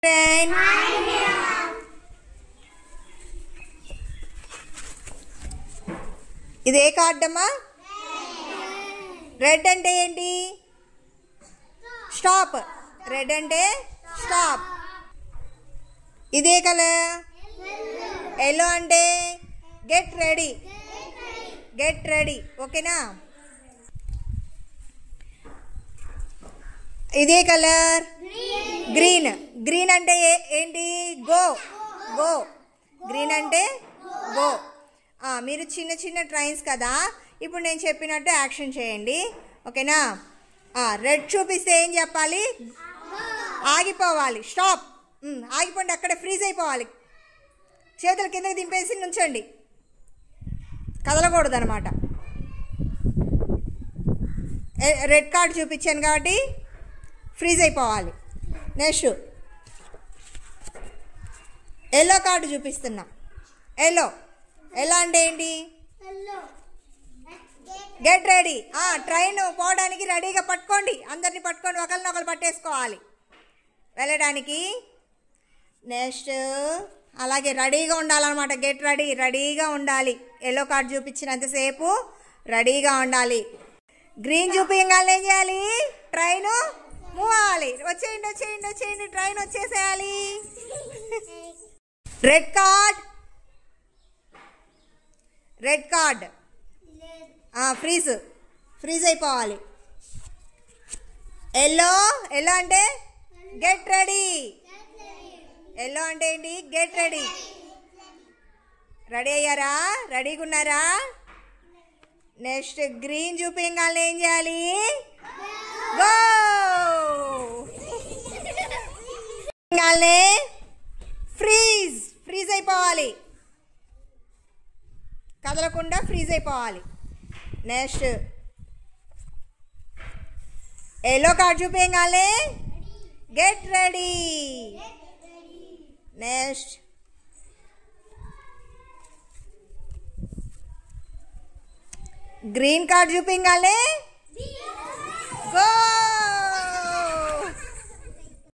Friend ఇది ఏ card అమ్మా? Red అంటే ఏంటి? స్టాప్. రెడ్ అంటే స్టాప్. ఇదే కలర్ ఎల్లో అంటే గెట్ రెడీ. Get ready. ఓకేనా? ఇదే కలర్ గ్రీన్. గ్రీన్ అంటే ఏంటి? గో. గో. గ్రీన్ అంటే గో. మీరు చిన్న చిన్న ట్రైన్స్ కదా, ఇప్పుడు నేను చెప్పినట్టు యాక్షన్ చేయండి. ఓకేనా? రెడ్ చూపిస్తే ఏం చెప్పాలి? ఆగిపోవాలి. స్టాప్. ఆగిపోండి. అక్కడ ఫ్రీజ్ అయిపోవాలి. చేతులు కిందకి దింపేసి నుంచండి. కదలకూడదు అనమాట. రెడ్ కార్డ్ చూపించాను కాబట్టి ఫ్రీజ్ అయిపోవాలి. నెక్స్ట్ ఎల్లో కార్డు చూపిస్తున్నా. ఎల్లో. ఎల్లో అంటే ఏంటి? Get ready. ట్రైన్ పోవడానికి రెడీగా పట్టుకోండి. అందరినీ పట్టుకొని ఒకరినొకరు పట్టేసుకోవాలి వెళ్ళడానికి. నెక్స్ట్ అలాగే రెడీగా ఉండాలన్నమాట. Get ready. రెడీగా ఉండాలి. ఎల్లో కార్డు చూపించినంతసేపు రెడీగా ఉండాలి. గ్రీన్ చూపించగానే ఏం చేయాలి? ట్రైన్ మూవ్ అవ్వాలి. వచ్చేయండి వచ్చేయండి వచ్చేయండి. ట్రైన్ వచ్చేసేయాలి. Red card. Red card freeze. Freeze అయిపోవాలి. ఎల్లో. ఎల్లో అంటే గెట్ రెడీ. ఎల్లో అంటే ఏంటి? Get ready. రెడీ అయ్యారా? రెడీగా ఉన్నారా? నెక్స్ట్ గ్రీన్ చూపించగానే ఏం చేయాలి? గో. ఫ్రీజ్. ఫ్రీజ్ అయిపోవాలి. కదలకుండా ఫ్రీజ్ అయిపోవాలి. నెక్స్ట్ ఎల్లో కార్డ్ చూపించగానే get ready. Next green card చూపించగానే గో.